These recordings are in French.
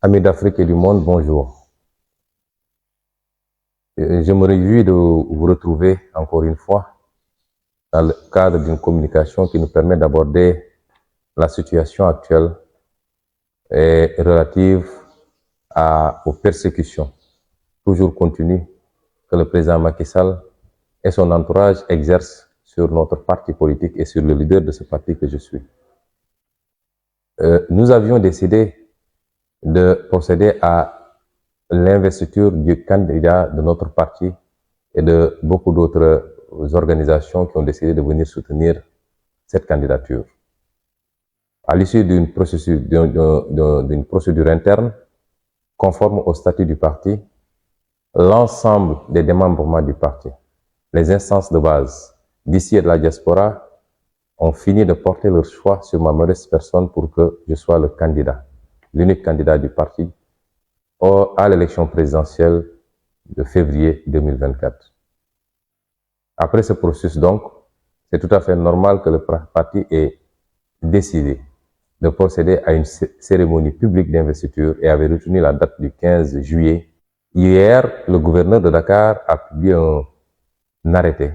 Amis d'Afrique et du monde, bonjour. Je me réjouis de vous retrouver encore une fois dans le cadre d'une communication qui nous permet d'aborder la situation actuelle et relative aux persécutions toujours continues que le président Macky Sall et son entourage exercent sur notre parti politique et sur le leader de ce parti que je suis. Nous avions décidé de procéder à l'investiture du candidat de notre parti et de beaucoup d'autres organisations qui ont décidé de venir soutenir cette candidature. À l'issue d'une procédure interne conforme au statut du parti, l'ensemble des démembrements du parti, les instances de base d'ici et de la diaspora ont fini de porter leur choix sur ma modeste personne pour que je sois le candidat, l'unique candidat du parti à l'élection présidentielle de février 2024. Après ce processus, donc, c'est tout à fait normal que le parti ait décidé de procéder à une cérémonie publique d'investiture et avait retenu la date du 15 juillet. Hier, le gouverneur de Dakar a publié un arrêté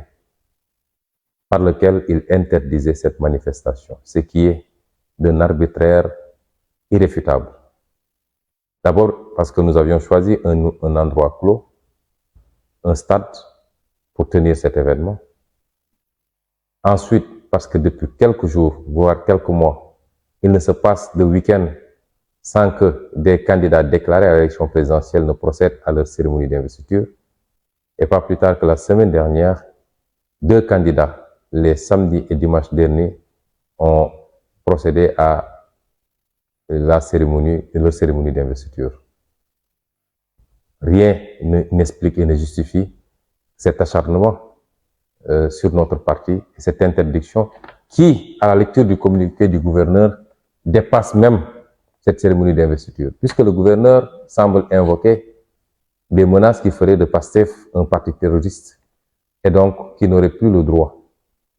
par lequel il interdisait cette manifestation, ce qui est d'un arbitraire irréfutable. D'abord parce que nous avions choisi un endroit clos, un stade, pour tenir cet événement. Ensuite, parce que depuis quelques jours, voire quelques mois, il ne se passe de week-end sans que des candidats déclarés à l'élection présidentielle ne procèdent à leur cérémonie d'investiture. Et pas plus tard que la semaine dernière, 2 candidats, les samedis et dimanches derniers, ont procédé à leur cérémonie d'investiture. Rien n'explique et ne justifie cet acharnement sur notre parti, cette interdiction qui, à la lecture du communiqué du gouverneur, dépasse même cette cérémonie d'investiture, puisque le gouverneur semble invoquer des menaces qui feraient de PASTEF un parti terroriste et donc qui n'aurait plus le droit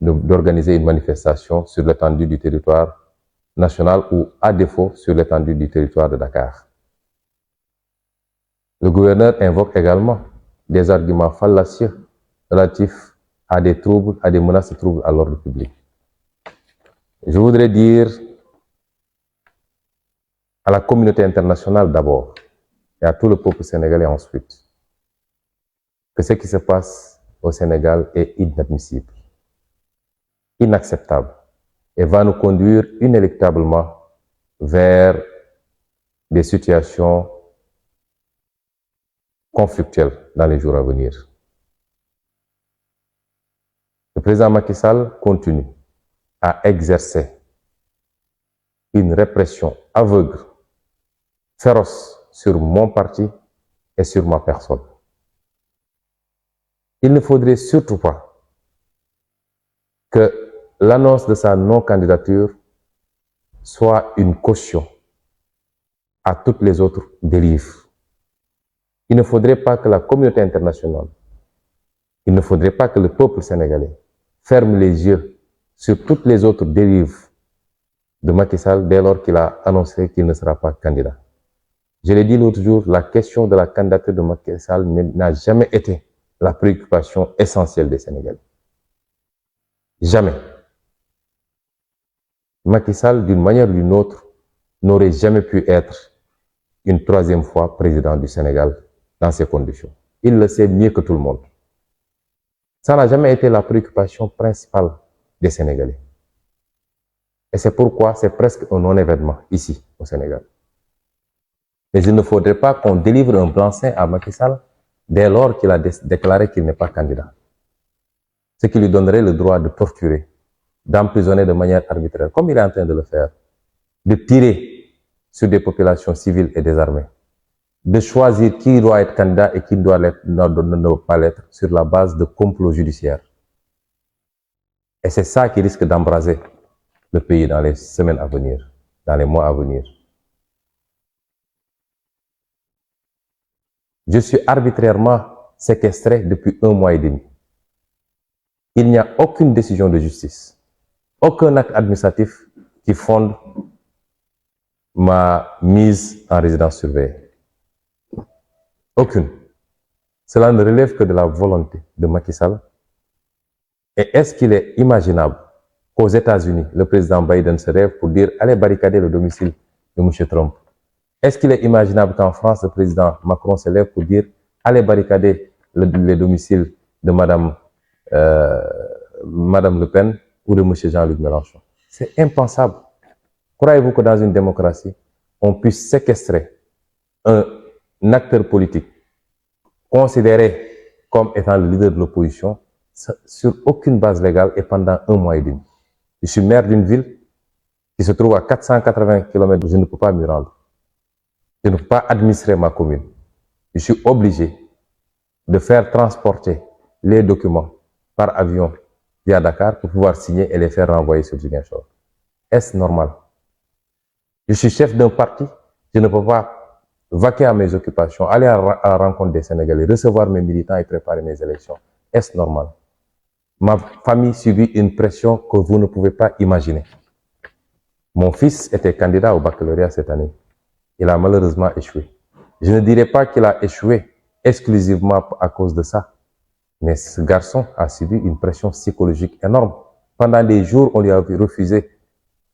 d'organiser une manifestation sur l'étendue du territoire national ou, à défaut, sur l'étendue du territoire de Dakar. Le gouverneur invoque également des arguments fallacieux relatifs à des troubles, à des menaces de troubles à l'ordre public. Je voudrais dire à la communauté internationale d'abord et à tout le peuple sénégalais ensuite que ce qui se passe au Sénégal est inadmissible, inacceptable et va nous conduire inéluctablement vers des situations conflictuelles dans les jours à venir. Le président Macky Sall continue à exercer une répression aveugle, féroce sur mon parti et sur ma personne. Il ne faudrait surtout pas que l'annonce de sa non-candidature soit une caution à toutes les autres dérives. Il ne faudrait pas que la communauté internationale, il ne faudrait pas que le peuple sénégalais ferme les yeux sur toutes les autres dérives de Macky Sall dès lors qu'il a annoncé qu'il ne sera pas candidat. Je l'ai dit l'autre jour, la question de la candidature de Macky Sall n'a jamais été la préoccupation essentielle des Sénégalais. Jamais. Macky Sall, d'une manière ou d'une autre, n'aurait jamais pu être une 3e fois président du Sénégal dans ces conditions. Il le sait mieux que tout le monde. Ça n'a jamais été la préoccupation principale des Sénégalais. Et c'est pourquoi c'est presque un non-événement ici, au Sénégal. Mais il ne faudrait pas qu'on délivre un blanc-seing à Macky Sall dès lors qu'il a déclaré qu'il n'est pas candidat. Ce qui lui donnerait le droit de torturer, d'emprisonner de manière arbitraire, comme il est en train de le faire, de tirer sur des populations civiles et désarmées, de choisir qui doit être candidat et qui ne doit pas l'être sur la base de complots judiciaires. Et c'est ça qui risque d'embraser le pays dans les semaines à venir, dans les mois à venir. Je suis arbitrairement séquestré depuis 1 mois et demi. Il n'y a aucune décision de justice, aucun acte administratif qui fonde ma mise en résidence surveillée. Aucune. Cela ne relève que de la volonté de Macky Sall. Et est-ce qu'il est imaginable qu'aux États-Unis, le président Biden se rêve pour dire allez barricader le domicile de M. Trump? Est-ce qu'il est imaginable qu'en France, le président Macron se lève pour dire allez barricader le domicile de Madame Le Pen ou de M. Jean-Luc Mélenchon? C'est impensable. Croyez-vous que dans une démocratie, on puisse séquestrer un acteur politique considéré comme étant le leader de l'opposition sur aucune base légale et pendant 1 mois et demi? Je suis maire d'une ville qui se trouve à 480 km, je ne peux pas m'y rendre. Je ne peux pas administrer ma commune. Je suis obligé de faire transporter les documents par avion via Dakar pour pouvoir signer et les faire renvoyer sur Ziguinchor. Est-ce normal? Je suis chef d'un parti, je ne peux pas vaquer à mes occupations, aller à la rencontre des Sénégalais, recevoir mes militants et préparer mes élections. Est-ce normal? Ma famille subit une pression que vous ne pouvez pas imaginer. Mon fils était candidat au baccalauréat cette année. Il a malheureusement échoué. Je ne dirais pas qu'il a échoué exclusivement à cause de ça, mais ce garçon a subi une pression psychologique énorme. Pendant des jours, on lui a refusé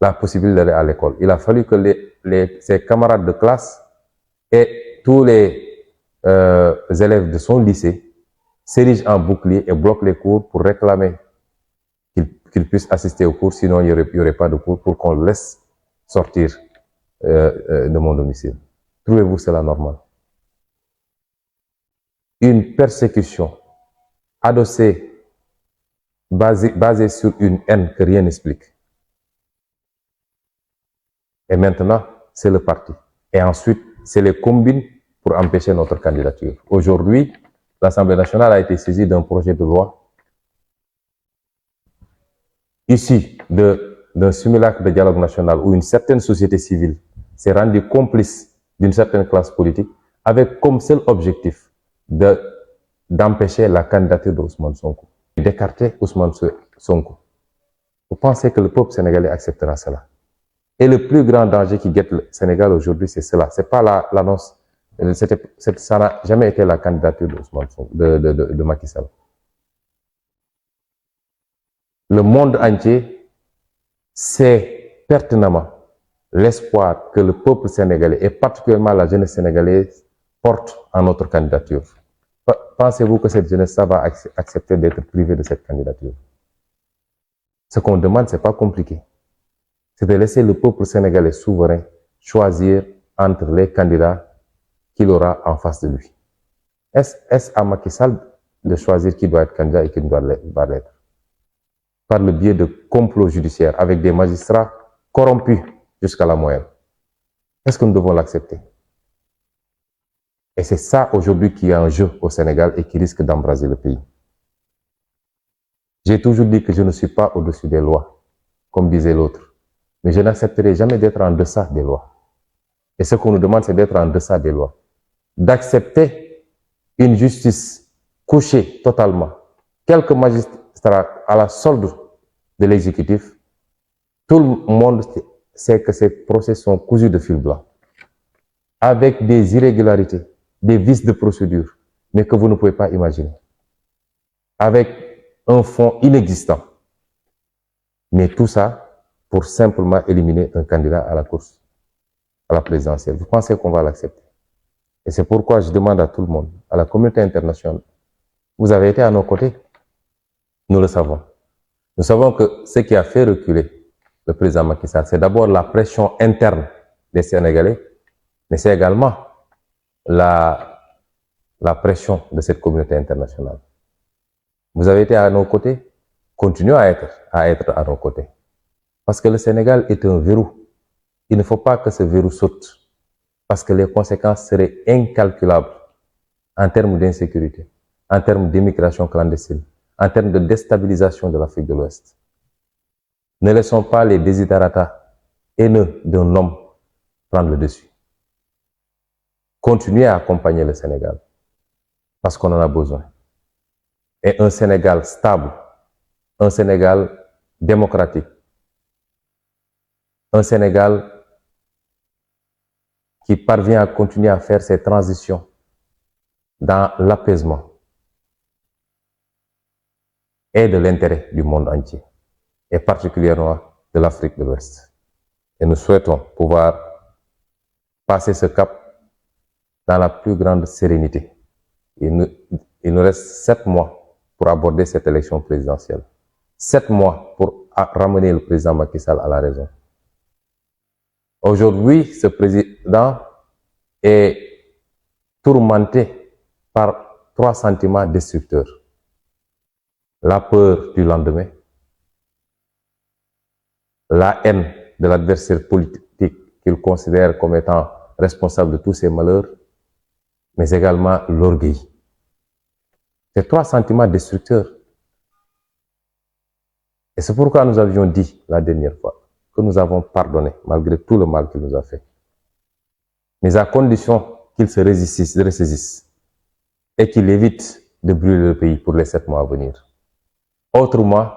la possibilité d'aller à l'école. Il a fallu que ses camarades de classe et tous les élèves de son lycée s'érigent en bouclier et bloquent les cours pour réclamer qu'il puisse assister aux cours, sinon il n'y aurait pas de cours pour qu'on le laisse sortir de mon domicile. Trouvez-vous cela normal? Une persécution adossée, basée sur une haine que rien n'explique. Et maintenant, c'est le parti. Et ensuite, c'est les combines pour empêcher notre candidature. Aujourd'hui, l'Assemblée nationale a été saisie d'un projet de loi issu d'un simulacre de dialogue national où une certaine société civile s'est rendue complice d'une certaine classe politique avec comme seul objectif d'empêcher la candidature d'Ousmane Sonko, d'écarter Ousmane Sonko. Vous pensez que le peuple sénégalais acceptera cela? Et le plus grand danger qui guette le Sénégal aujourd'hui, c'est cela. C'est pas l'annonce, ça n'a jamais été la candidature de Macky Sall. Le monde entier sait pertinemment l'espoir que le peuple sénégalais, et particulièrement la jeunesse sénégalaise, porte en notre candidature. Pensez-vous que cette jeunesse va accepter d'être privée de cette candidature? Ce qu'on demande, c'est pas compliqué. C'est de laisser le peuple sénégalais souverain choisir entre les candidats qu'il aura en face de lui. Est-ce à Macky Sall de choisir qui doit être candidat et qui ne doit pas l'être? Par le biais de complots judiciaires avec des magistrats corrompus jusqu'à la moelle. Est-ce que nous devons l'accepter? Et c'est ça aujourd'hui qui est en jeu au Sénégal et qui risque d'embraser le pays. J'ai toujours dit que je ne suis pas au-dessus des lois, comme disait l'autre. Mais je n'accepterai jamais d'être en deçà des lois. Et ce qu'on nous demande, c'est d'être en deçà des lois. D'accepter une justice couchée totalement. Quelques magistrats à la solde de l'exécutif, tout le monde sait que ces procès sont cousus de fil blanc. Avec des irrégularités, des vices de procédure, mais que vous ne pouvez pas imaginer. Avec un fonds inexistant. Mais tout ça pour simplement éliminer un candidat à la course, à la présidentielle. Vous pensez qu'on va l'accepter? Et c'est pourquoi je demande à tout le monde, à la communauté internationale, vous avez été à nos côtés, nous le savons. Nous savons que ce qui a fait reculer le président Macky Sall, c'est d'abord la pression interne des Sénégalais, mais c'est également la pression de cette communauté internationale. Vous avez été à nos côtés, continuez à être à nos côtés. Parce que le Sénégal est un verrou. Il ne faut pas que ce verrou saute. Parce que les conséquences seraient incalculables en termes d'insécurité, en termes d'immigration clandestine, en termes de déstabilisation de l'Afrique de l'Ouest. Ne laissons pas les desiderata haineux d'un homme prendre le dessus. Continuez à accompagner le Sénégal. Parce qu'on en a besoin. Et un Sénégal stable, un Sénégal démocratique, un Sénégal qui parvient à continuer à faire ces transitions dans l'apaisement et de l'intérêt du monde entier, et particulièrement de l'Afrique de l'Ouest. Et nous souhaitons pouvoir passer ce cap dans la plus grande sérénité. Il nous reste 7 mois pour aborder cette élection présidentielle. 7 mois pour ramener le président Macky Sall à la raison. Aujourd'hui, ce président est tourmenté par 3 sentiments destructeurs. La peur du lendemain, la haine de l'adversaire politique qu'il considère comme étant responsable de tous ses malheurs, mais également l'orgueil. Ces 3 sentiments destructeurs. Et c'est pourquoi nous avions dit la dernière fois que nous avons pardonné malgré tout le mal qu'il nous a fait. Mais à condition qu'il se ressaisisse et qu'il évite de brûler le pays pour les 7 mois à venir. Autrement,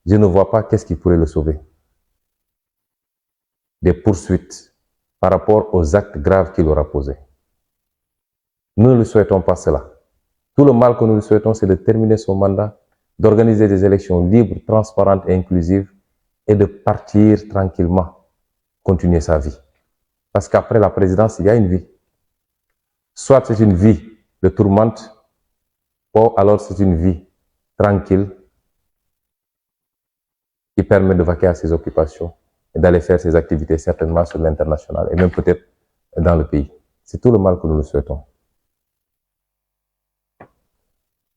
je ne vois pas qu'est-ce qui pourrait le sauver. Des poursuites par rapport aux actes graves qu'il aura posés. Nous ne lui souhaitons pas cela. Tout le mal que nous lui souhaitons, c'est de terminer son mandat, d'organiser des élections libres, transparentes et inclusives et de partir tranquillement, continuer sa vie. Parce qu'après la présidence, il y a une vie. Soit c'est une vie de tourmente, ou alors c'est une vie tranquille qui permet de vaquer à ses occupations et d'aller faire ses activités certainement sur l'international et même peut-être dans le pays. C'est tout le mal que nous le souhaitons.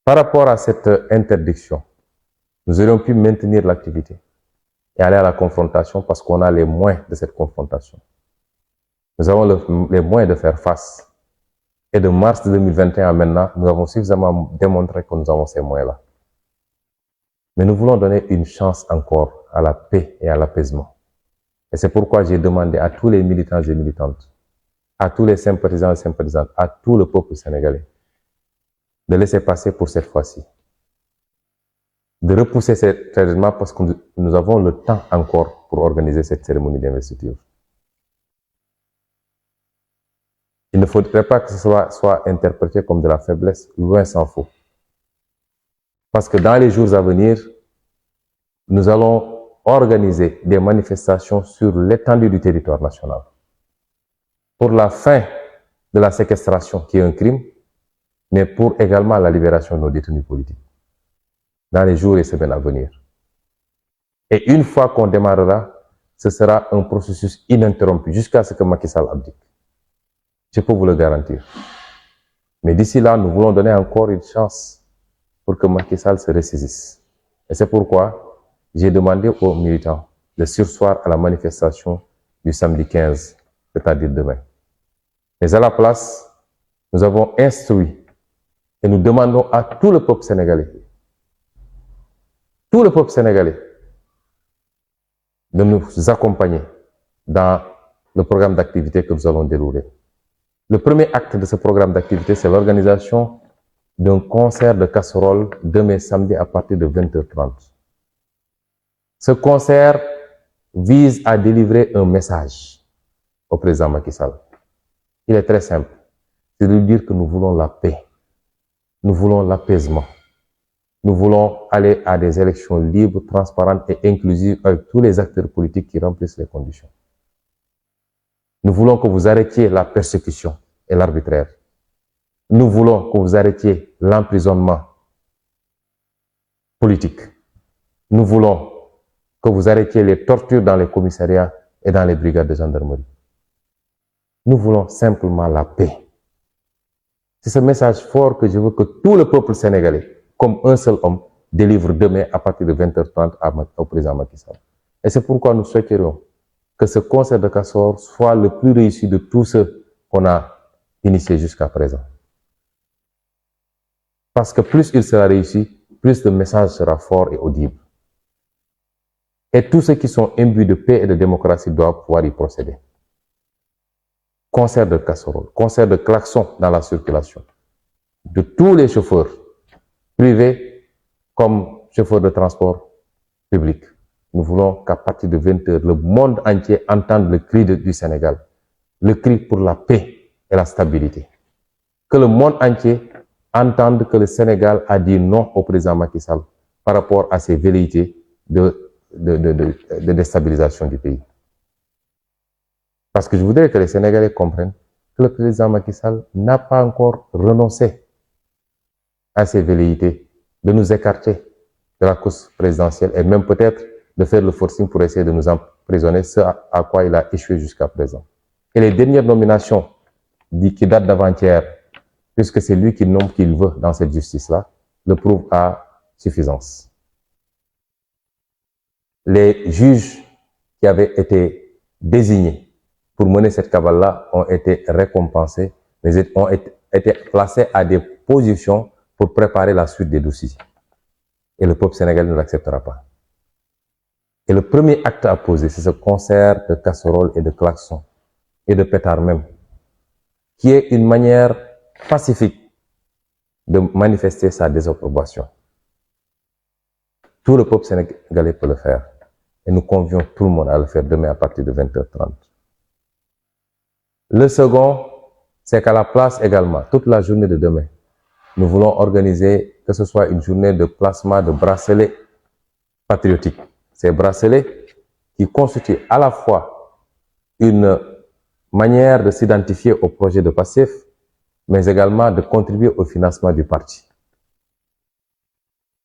Par rapport à cette interdiction, nous aurions pu maintenir l'activité et aller à la confrontation parce qu'on a les moyens de cette confrontation. Nous avons les moyens de faire face. Et de mars 2021 à maintenant, nous avons suffisamment démontré que nous avons ces moyens-là. Mais nous voulons donner une chance encore à la paix et à l'apaisement. Et c'est pourquoi j'ai demandé à tous les militants et militantes, à tous les sympathisants et sympathisantes, à tout le peuple sénégalais, de laisser passer pour cette fois-ci. De repousser cet événement parce que nous avons le temps encore pour organiser cette cérémonie d'investiture. Il ne faudrait pas que ce soit interprété comme de la faiblesse, loin s'en faut. Parce que dans les jours à venir, nous allons organiser des manifestations sur l'étendue du territoire national. Pour la fin de la séquestration, qui est un crime, mais pour également la libération de nos détenus politiques. Dans les jours et semaines à venir. Et une fois qu'on démarrera, ce sera un processus ininterrompu jusqu'à ce que Macky Sall abdique. Je peux vous le garantir. Mais d'ici là, nous voulons donner encore une chance pour que Macky Sall se ressaisisse. Et c'est pourquoi j'ai demandé aux militants de surseoir à la manifestation du samedi 15, c'est-à-dire demain. Mais à la place, nous avons instruit et nous demandons à tout le peuple sénégalais, de nous accompagner dans le programme d'activité que nous allons dérouler. Le premier acte de ce programme d'activité, c'est l'organisation d'un concert de casseroles demain samedi à partir de 20h30. Ce concert vise à délivrer un message au président Macky Sall. Il est très simple. C'est de lui dire que nous voulons la paix. Nous voulons l'apaisement. Nous voulons aller à des élections libres, transparentes et inclusives avec tous les acteurs politiques qui remplissent les conditions. Nous voulons que vous arrêtiez la persécution et l'arbitraire. Nous voulons que vous arrêtiez l'emprisonnement politique. Nous voulons que vous arrêtiez les tortures dans les commissariats et dans les brigades de gendarmerie. Nous voulons simplement la paix. C'est ce message fort que je veux que tout le peuple sénégalais, comme un seul homme, délivre demain à partir de 20h30 au président Macky Sall. Et c'est pourquoi nous souhaiterions que ce concert de casseroles soit le plus réussi de tous ceux qu'on a initiés jusqu'à présent. Parce que plus il sera réussi, plus le message sera fort et audible. Et tous ceux qui sont imbus de paix et de démocratie doivent pouvoir y procéder. Concert de casseroles, concert de klaxons dans la circulation, de tous les chauffeurs, privés comme chauffeurs de transport public. nous voulons qu'à partir de 20 h, le monde entier entende le cri du Sénégal, le cri pour la paix et la stabilité. Que le monde entier entende que le Sénégal a dit non au président Macky Sall par rapport à ses velléités de déstabilisation du pays. Parce que je voudrais que les Sénégalais comprennent que le président Macky Sall n'a pas encore renoncé à ses velléités de nous écarter de la course présidentielle et même peut-être de faire le forcing pour essayer de nous emprisonner, ce à quoi il a échoué jusqu'à présent. Et les dernières nominations qui datent d'avant-hier, puisque c'est lui qui nomme qui il veut dans cette justice-là, le prouvent à suffisance. Les juges qui avaient été désignés pour mener cette cabale-là ont été récompensés, mais ont été placés à des positions pour préparer la suite des dossiers. Et le peuple sénégalais ne l'acceptera pas. Et le premier acte à poser, c'est ce concert de casseroles et de klaxons, et de pétards même, qui est une manière pacifique de manifester sa désapprobation. Tout le peuple sénégalais peut le faire. Et nous convions tout le monde à le faire demain à partir de 20 h 30. Le second, c'est qu'à la place également, toute la journée de demain, nous voulons organiser que ce soit une journée de placement de bracelets patriotiques. Ces bracelets qui constituent à la fois une manière de s'identifier au projet de PASTEF, mais également de contribuer au financement du parti.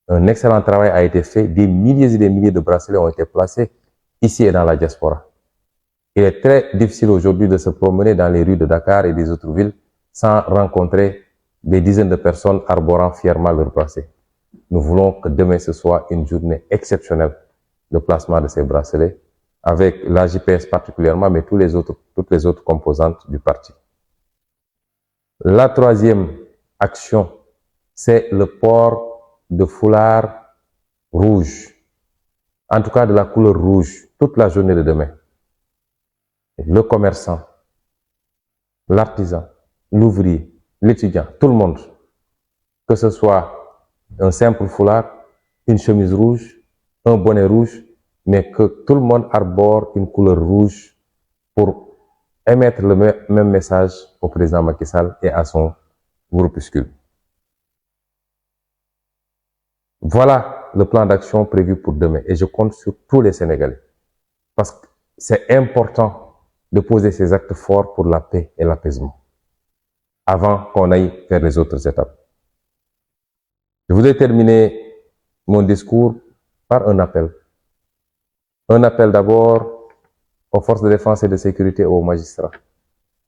Un excellent travail a été fait, des milliers et des milliers de bracelets ont été placés ici et dans la diaspora. Il est très difficile aujourd'hui de se promener dans les rues de Dakar et des autres villes sans rencontrer des dizaines de personnes arborant fièrement leurs bracelets. Nous voulons que demain ce soit une journée exceptionnelle de placement de ces bracelets, avec la JPS particulièrement, mais toutes les autres composantes du parti. La troisième action, c'est le port de foulards rouges, en tout cas de la couleur rouge, toute la journée de demain. Le commerçant, l'artisan, l'ouvrier, l'étudiant, tout le monde, que ce soit un simple foulard, une chemise rouge, un bonnet rouge, mais que tout le monde arbore une couleur rouge pour émettre le même message au président Macky Sall et à son groupuscule. Voilà le plan d'action prévu pour demain et je compte sur tous les Sénégalais parce que c'est important de poser ces actes forts pour la paix et l'apaisement avant qu'on aille vers les autres étapes. Je voudrais terminer mon discours par un appel. Un appel d'abord aux forces de défense et de sécurité et aux magistrats.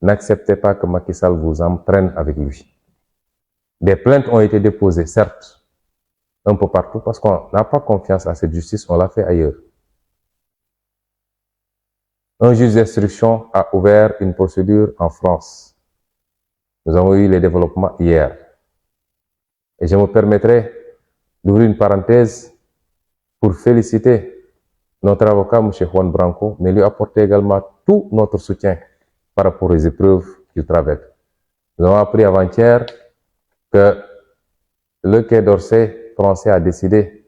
N'acceptez pas que Macky Sall vous entraîne avec lui. Des plaintes ont été déposées, certes, un peu partout, parce qu'on n'a pas confiance à cette justice, on l'a fait ailleurs. Un juge d'instruction a ouvert une procédure en France. Nous avons eu les développements hier. Et je me permettrai d'ouvrir une parenthèse pour féliciter notre avocat, M. Juan Branco, mais lui apporter également tout notre soutien par rapport aux épreuves qu'il traverse. Nous avons appris avant-hier que le Quai d'Orsay français a décidé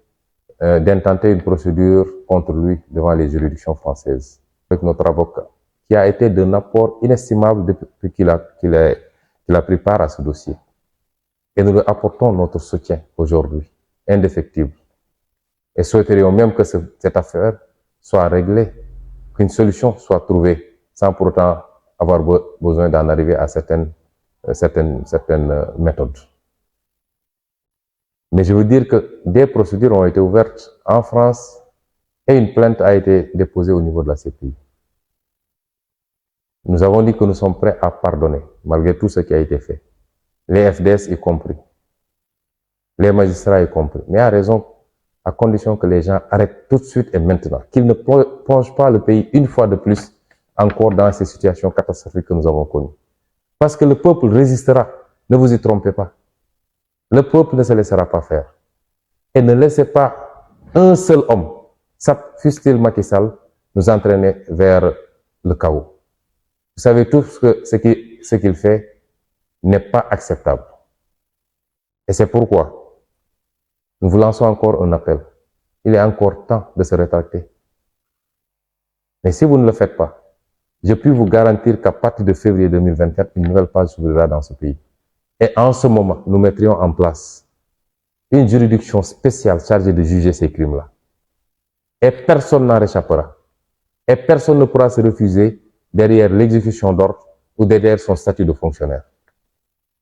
d'intenter une procédure contre lui devant les juridictions françaises. Avec notre avocat, qui a été d'un apport inestimable depuis qu'il a pris part à ce dossier. Et nous lui apportons notre soutien aujourd'hui, indéfectible. Et souhaiterions même que cette affaire soit réglée, qu'une solution soit trouvée, sans pour autant avoir besoin d'en arriver à certaines méthodes. Mais je veux dire que des procédures ont été ouvertes en France et une plainte a été déposée au niveau de la CPI. Nous avons dit que nous sommes prêts à pardonner, malgré tout ce qui a été fait. Les FDS y compris, les magistrats y compris, mais à raison, à condition que les gens arrêtent tout de suite et maintenant, qu'ils ne plongent pas le pays une fois de plus encore dans ces situations catastrophiques que nous avons connues. Parce que le peuple résistera, ne vous y trompez pas. Le peuple ne se laissera pas faire. Et ne laissez pas un seul homme, fût-il Macky Sall, nous entraîner vers le chaos. Vous savez tous que ce qu'il fait n'est pas acceptable. Et c'est pourquoi nous vous lançons encore un appel. Il est encore temps de se rétracter Mais si vous ne le faites pas, je puis vous garantir qu'à partir de février 2024, une nouvelle page s'ouvrira dans ce pays. Et en ce moment, nous mettrions en place une juridiction spéciale chargée de juger ces crimes-là. Et personne n'en réchappera. Et personne ne pourra se refuser derrière l'exécution d'ordre ou derrière son statut de fonctionnaire.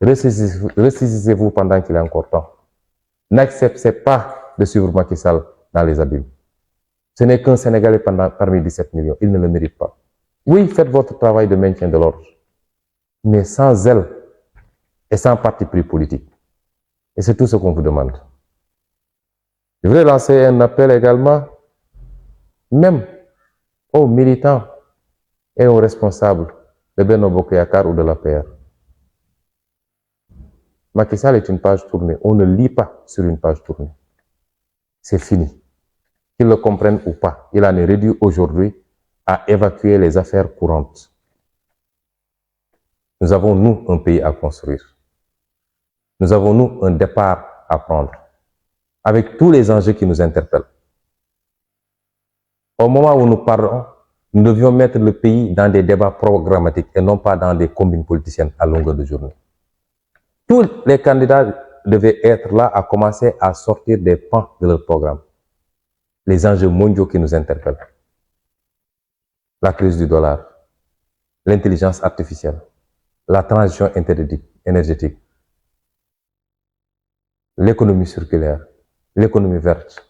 Ressaisissez-vous pendant qu'il est encore temps. N'acceptez pas de suivre Macky Sall dans les abîmes. Ce n'est qu'un Sénégalais parmi 17 millions. Il ne le mérite pas. Oui, faites votre travail de maintien de l'ordre, mais sans zèle et sans parti pris politique. Et c'est tout ce qu'on vous demande. Je voudrais lancer un appel également, même aux militants et aux responsables de Benno Bokk Yakaar ou de l'APR. Macky Sall est une page tournée. On ne lit pas sur une page tournée. C'est fini. Qu'ils le comprennent ou pas, il en est réduit aujourd'hui à évacuer les affaires courantes. Nous avons, nous, un pays à construire. Nous avons, nous, un départ à prendre, avec tous les enjeux qui nous interpellent. Au moment où nous parlons, nous devions mettre le pays dans des débats programmatiques et non pas dans des combines politiciennes à longueur de journée. Tous les candidats devaient être là à commencer à sortir des pans de leur programme. Les enjeux mondiaux qui nous interpellent. La crise du dollar, l'intelligence artificielle, la transition énergétique, l'économie circulaire, l'économie verte.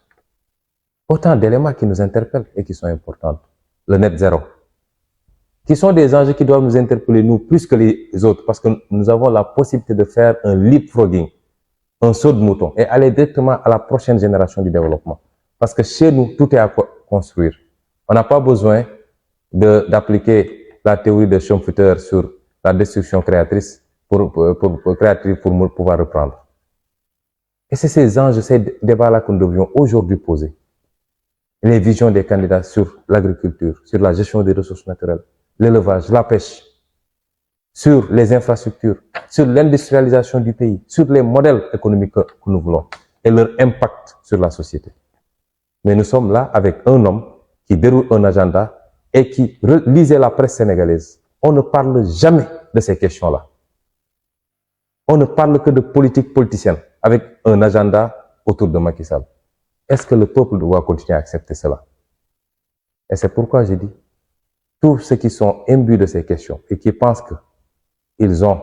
Autant d'éléments qui nous interpellent et qui sont importants. Le net zéro, qui sont des enjeux qui doivent nous interpeller, nous, plus que les autres, parce que nous avons la possibilité de faire un leapfrogging, un saut de mouton, et aller directement à la prochaine génération du développement. Parce que chez nous, tout est à construire. On n'a pas besoin d'appliquer la théorie de Schumpeter sur la destruction créatrice pour pouvoir reprendre. Et c'est ces enjeux, ces débats-là que nous devions aujourd'hui poser. Les visions des candidats sur l'agriculture, sur la gestion des ressources naturelles, l'élevage, la pêche, sur les infrastructures, sur l'industrialisation du pays, sur les modèles économiques que nous voulons et leur impact sur la société. Mais nous sommes là avec un homme qui déroule un agenda et qui lisait la presse sénégalaise. On ne parle jamais de ces questions-là. On ne parle que de politique politicienne avec un agenda autour de Macky Sall. Est-ce que le peuple doit continuer à accepter cela? Et c'est pourquoi j'ai dit, tous ceux qui sont imbus de ces questions et qui pensent qu'ils ont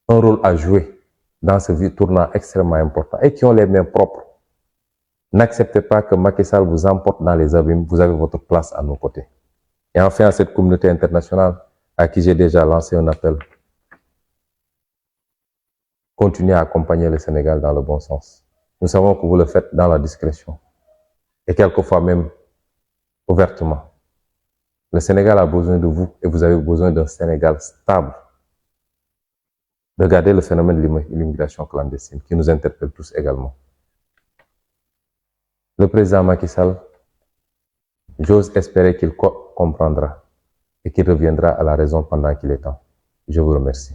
un rôle à jouer dans ce tournant extrêmement important et qui ont les mains propres, n'acceptez pas que Macky Sall vous emporte dans les abîmes, vous avez votre place à nos côtés. Et enfin, à cette communauté internationale à qui j'ai déjà lancé un appel, continuez à accompagner le Sénégal dans le bon sens. Nous savons que vous le faites dans la discrétion et quelquefois même ouvertement. Le Sénégal a besoin de vous et vous avez besoin d'un Sénégal stable. Regardez le phénomène de l'immigration clandestine qui nous interpelle tous également. Le président Macky Sall, j'ose espérer qu'il comprendra et qu'il reviendra à la raison pendant qu'il est temps. Je vous remercie.